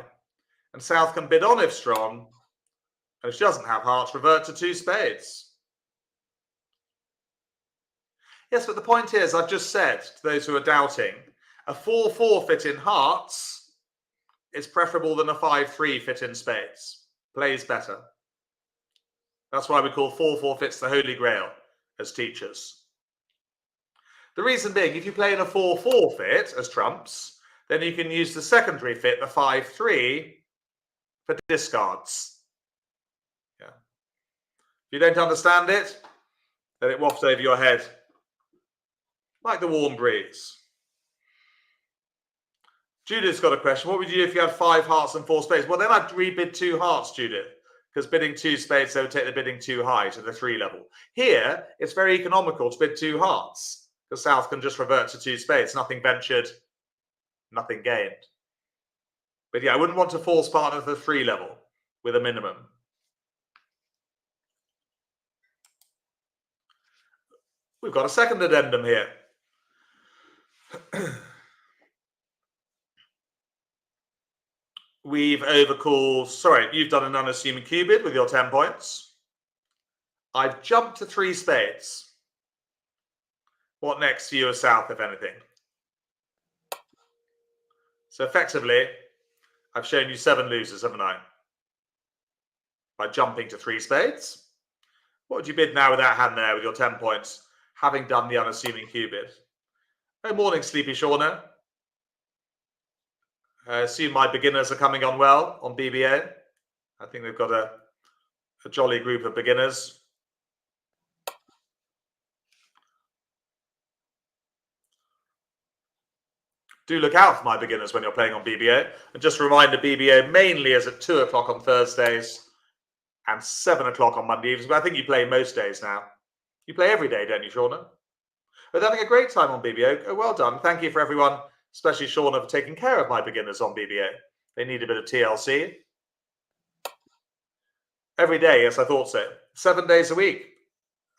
[SPEAKER 2] And South can bid on if strong. And if she doesn't have hearts, revert to 2 spades. Yes, but the point is, I've just said to those who are doubting, a 4-4 fit in hearts is preferable than a 5-3 fit in spades. Plays better. That's why we call 4-4 fits the holy grail as teachers. The reason being, if you play in a 4-4 fit as trumps, then you can use the secondary fit, the 5-3, for discards. Yeah. If you don't understand it, then it wafts over your head like the warm breeze. Judith's got a question. What would you do if you had 5 hearts and 4 spades? Well, then I'd rebid 2 hearts, Judith, because bidding 2 spades, they would take the bidding too high to the 3 level. Here, it's very economical to bid 2 hearts, because South can just revert to 2 spades. Nothing ventured, nothing gained. But yeah, I wouldn't want to force partner to the 3 level with a minimum. We've got a second addendum here. We've overcalled, sorry, you've done an unassuming cubit with your 10 points. I've jumped to 3 spades. What next for you as South, if anything? So effectively, I've shown you 7 losers, haven't I? By jumping to 3 spades. What would you bid now with that hand there with your 10 points, having done the unassuming cubit? Oh, morning, Sleepy Shauna. I assume my beginners are coming on well on BBA. I think they've got a jolly group of beginners. Do look out for my beginners when you're playing on BBA. And just a reminder, BBA mainly is at 2 o'clock on Thursdays and 7 o'clock on Monday evenings. But I think you play most days now. You play every day, don't you, Shauna? But they're having a great time on BBA. Oh, well done. Thank you for everyone, especially Shauna, for taking care of my beginners on BBA. They need a bit of TLC. Every day, yes, I thought so. 7 days a week,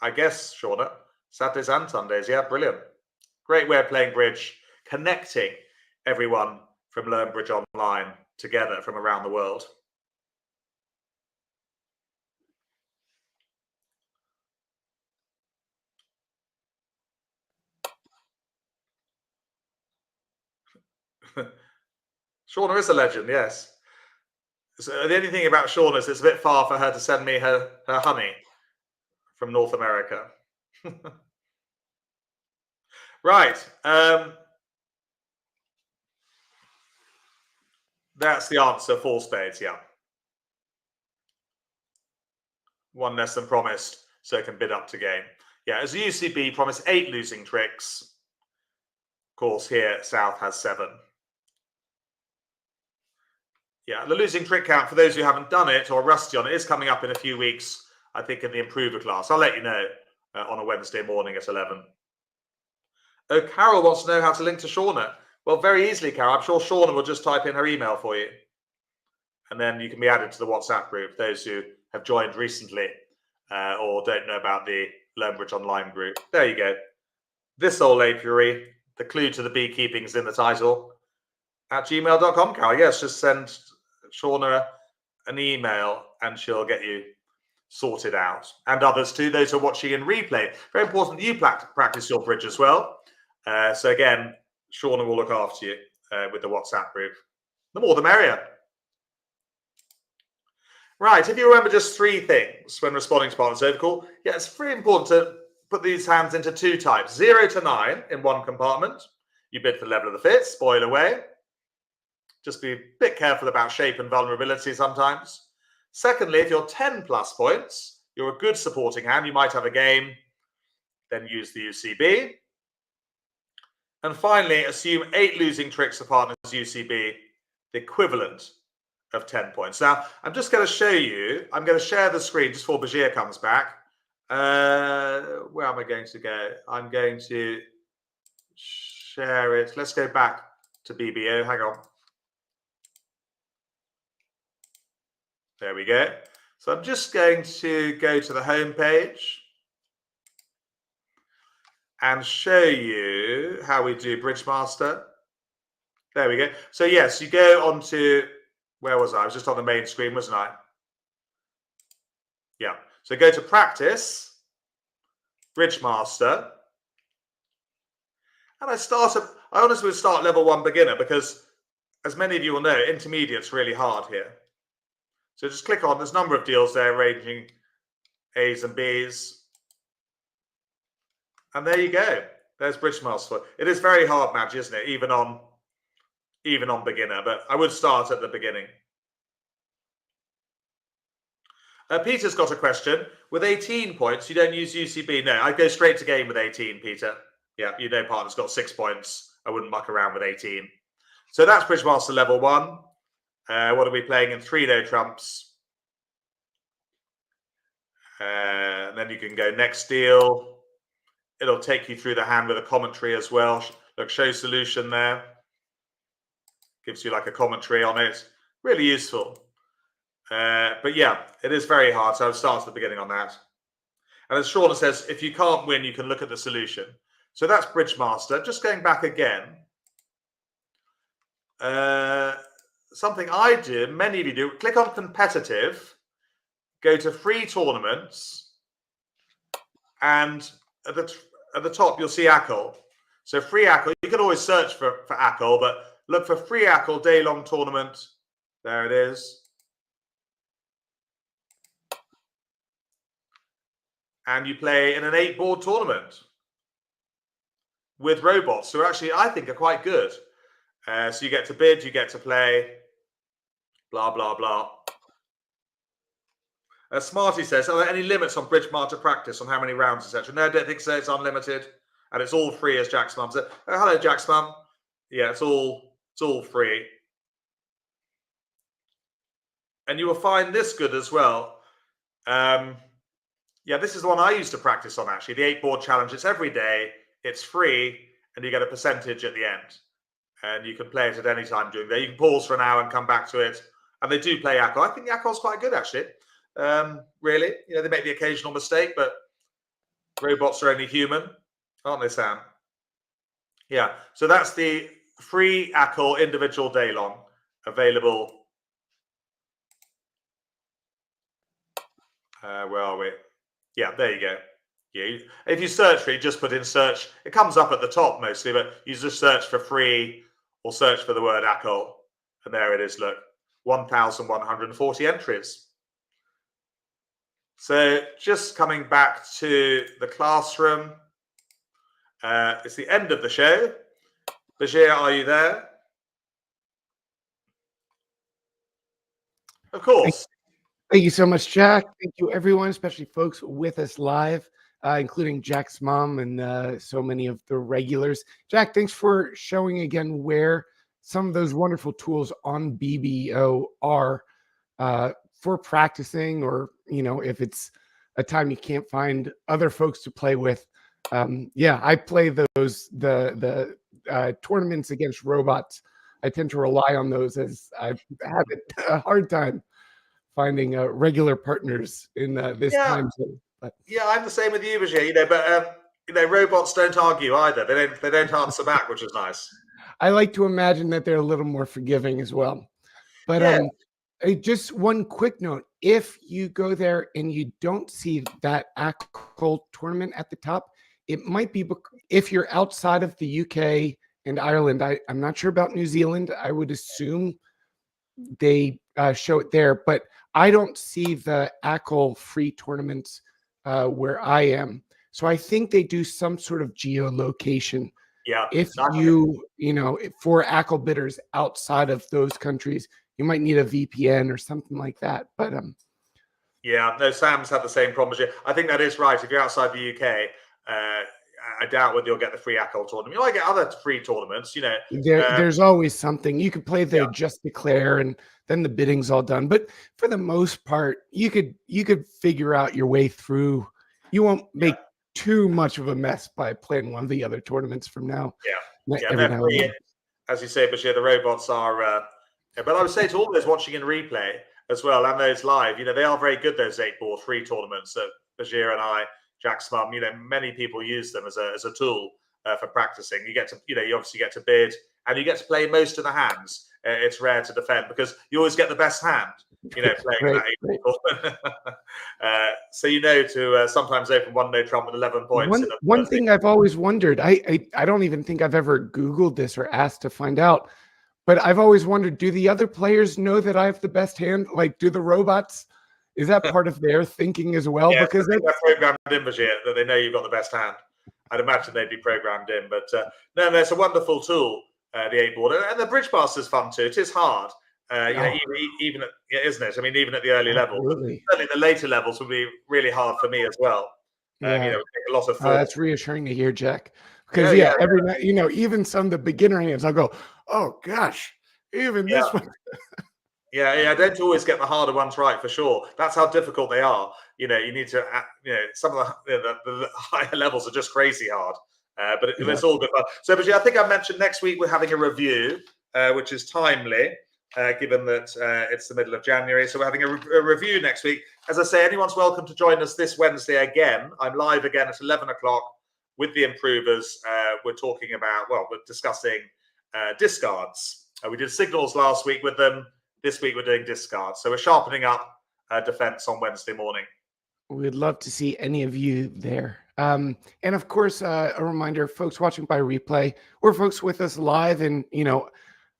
[SPEAKER 2] I guess, Shauna. Saturdays and Sundays, yeah, brilliant. Great way of playing bridge, connecting everyone from Learn Bridge Online together from around the world. Shauna is a legend, yes. So the only thing about Shauna is it's a bit far for her to send me her honey from North America. Right. That's the answer, 4 spades, yeah. 1 less than promised, so it can bid up to game. Yeah, as UCB promised 8 losing tricks. Of course, here, South has 7. Yeah, the losing trick count, for those who haven't done it or are rusty on it, is coming up in a few weeks, I think, in the improver class. I'll let you know on a Wednesday morning at 11. Oh, Carol wants to know how to link to Shauna. Well, very easily, Carol. I'm sure Shauna will just type in her email for you. And then you can be added to the WhatsApp group, those who have joined recently or don't know about the Learn Bridge Online group. There you go. This old apiary, the clue to the beekeeping is in the title. At gmail.com, Carol. Yes, just send Shauna an email and she'll get you sorted out. And others too, those who are watching in replay. Very important that you practice your bridge as well. So again, Shauna will look after you with the WhatsApp group. The more the merrier. Right, if you remember just 3 things when responding to partner's overcall, yeah, it's very important to put these hands into 2 types. 0 to 9 in one compartment. You bid for the level of the fit, spoil away. Just be a bit careful about shape and vulnerability sometimes. Secondly, if you're 10 plus points, you're a good supporting hand, you might have a game, then use the UCB. And finally, assume 8 losing tricks for partner's UCB, the equivalent of 10 points. Now, I'm just going to show you, I'm going to share the screen just before Bashir comes back. Where am I going to go? I'm going to share it. Let's go back to BBO. Hang on. There we go. So I'm just going to go to the home page and show you how we do Bridgemaster. There we go. So yes, you go on to, where was I was just on the main screen, wasn't I? Yeah. So go to practice, Bridgemaster. And I honestly would start level 1 beginner because, as many of you will know, intermediate's really hard here. So just click on, there's a number of deals there ranging A's and B's. And there you go. There's Bridgemaster. It is very hard match, isn't it? Even on beginner, but I would start at the beginning. Peter's got a question. With 18 points, you don't use UCB? No, I'd go straight to game with 18, Peter. Yeah, you know partner's got 6 points. I wouldn't muck around with 18. So that's Bridgemaster level 1. What are we playing in 3 no trumps? And then you can go next deal. It'll take you through the hand with a commentary as well. Look, show solution there. Gives you like a commentary on it. Really useful. But yeah, it is very hard. So I would start at the beginning on that. And as Shauna says, if you can't win, you can look at the solution. So that's Bridgemaster. Just going back again. Something I do, many of you do, click on competitive, go to free tournaments, and at the top you'll see ACL. So free ACL, you can always search for ACL, but look for free ACL day-long tournament. There it is. And you play in an 8-board tournament with robots who actually, I think, are quite good. So you get to bid, you get to play, blah, blah, blah. Smarty says, are there any limits on Bridgemaster practice on how many rounds, etc.? No, I don't think so. It's unlimited. And it's all free, as Jack's mum said. Oh, hello, Jack's mum. Yeah, it's all free. And you will find this good as well. Yeah, this is the one I used to practice on, actually. The 8-board challenge. It's every day. It's free. And you get a percentage at the end. And you can play it at any time during the day. You can pause for an hour and come back to it. And they do play ACL. I think ACL's quite good, actually. Really. You know, they make the occasional mistake, but robots are only human. Aren't they, Sam? Yeah. So that's the free ACL individual day long available. Where are we? Yeah, there you go. Yeah, if you search for it, just put in search. It comes up at the top mostly, but you just search for free or search for the word ACL. And there it is, look, 1,140 entries. So just coming back to the classroom. It's the end of the show. Bashir, are you there? Of course.
[SPEAKER 1] Thank you so much, Jack. Thank you, everyone, especially folks with us live, including Jack's mom and so many of the regulars. Jack, thanks for showing again where some of those wonderful tools on BBO are for practicing, or, you know, if it's a time you can't find other folks to play with. Yeah, I play those, the tournaments against robots. I tend to rely on those as I have a hard time finding regular partners in this time zone. But
[SPEAKER 2] yeah, I'm the same with you, Bashir. You know, but you know, robots don't argue either. They don't answer back, which is nice.
[SPEAKER 1] I like to imagine that they're a little more forgiving as well. But yeah. Just one quick note: if you go there and you don't see that ACL tournament at the top, it might be if you're outside of the UK and Ireland. I'm not sure about New Zealand. I would assume they show it there, but I don't see the ACL free tournaments where I am. So I think they do some sort of geolocation.
[SPEAKER 2] Yeah.
[SPEAKER 1] If for ACL bidders outside of those countries, you might need a VPN or something like that. But
[SPEAKER 2] yeah, no, Sam's had the same problem as you. I think that is right. If you're outside the UK, I doubt whether you'll get the free ACL tournament. You might get other free tournaments,
[SPEAKER 1] there's always something. You could play the Just Declare, and then the bidding's all done. But for the most part, you could figure out your way through. You won't make too much of a mess by playing one of the other tournaments from now.
[SPEAKER 2] Yeah, as you say, Bashir, the robots are. But I would say to all those watching in replay as well, and those live, they are very good. Those 8-ball free tournaments that Bashir and I, Jack Smum, many people use them as a tool for practicing. You get to, you obviously get to bid, and you get to play most of the hands. It's rare to defend because you always get the best hand, playing that 8-ball. So to sometimes open one no trump with 11 points.
[SPEAKER 1] One thing I've always wondered, I don't even think I've ever Googled this or asked to find out, but I've always wondered, do the other players know that I have the best hand? Like, do the robots? Is that part of their thinking as well?
[SPEAKER 2] Yeah,
[SPEAKER 1] because
[SPEAKER 2] they're programmed in, Bashir, that they know you've got the best hand. I'd imagine they'd be programmed in. But no, it's a wonderful tool, the 8-ball. And the Bridge Master's fun too. It is hard, even at, isn't it? I mean, even at the early levels. Certainly the later levels would be really hard for me as well. It would take a lot of thought.
[SPEAKER 1] That's reassuring to hear, Jack. Because every night, even some of the beginner hands, I'll go, oh gosh, even this one.
[SPEAKER 2] I don't always get the harder ones right, for sure. That's how difficult they are. You need to, some of the higher levels are just crazy hard. But it's all good fun. So, but I think I mentioned next week we're having a review, which is timely, given that it's the middle of January. So we're having a review next week. As I say, anyone's welcome to join us this Wednesday again. I'm live again at 11 o'clock with the improvers. We're discussing discards. We did signals last week with them. This week we're doing discards. So we're sharpening up defense on Wednesday morning.
[SPEAKER 1] We'd love to see any of you there. And of course, a reminder, folks watching by replay or folks with us live, and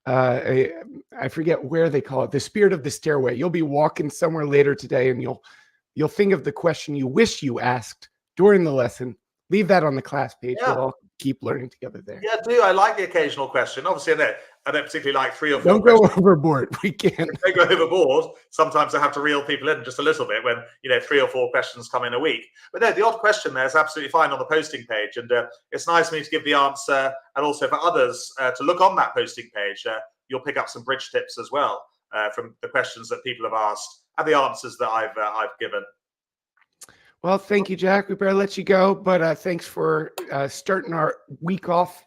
[SPEAKER 1] I forget where they call it, the spirit of the stairway. You'll be walking somewhere later today, and you'll think of the question you wish you asked during the lesson. Leave that on the class page. We'll all keep learning together there.
[SPEAKER 2] Yeah, I like the occasional question. Obviously, I don't particularly like 3 or 4.
[SPEAKER 1] Don't go overboard. We can't.
[SPEAKER 2] Don't go overboard. Sometimes I have to reel people in just a little bit when 3 or 4 questions come in a week. But no, the odd question there is absolutely fine on the posting page, and it's nice for me to give the answer, and also for others to look on that posting page. You'll pick up some bridge tips as well from the questions that people have asked and the answers that I've given.
[SPEAKER 1] Well, thank you, Jack. We better let you go, but thanks for starting our week off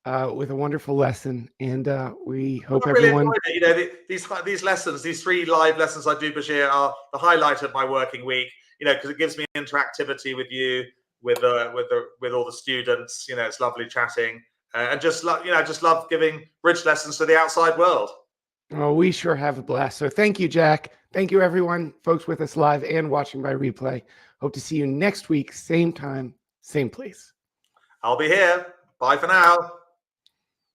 [SPEAKER 1] with a wonderful lesson, and we hope everyone.
[SPEAKER 2] These lessons, these 3 live lessons I do, Bashir, are the highlight of my working week. Because it gives me interactivity with you, with all the students. It's lovely chatting, and just love giving bridge lessons to the outside world.
[SPEAKER 1] Oh, we sure have a blast. So thank you, Jack. Thank you, everyone, folks with us live and watching by replay. Hope to see you next week, same time, same place.
[SPEAKER 2] I'll be here. Bye for now.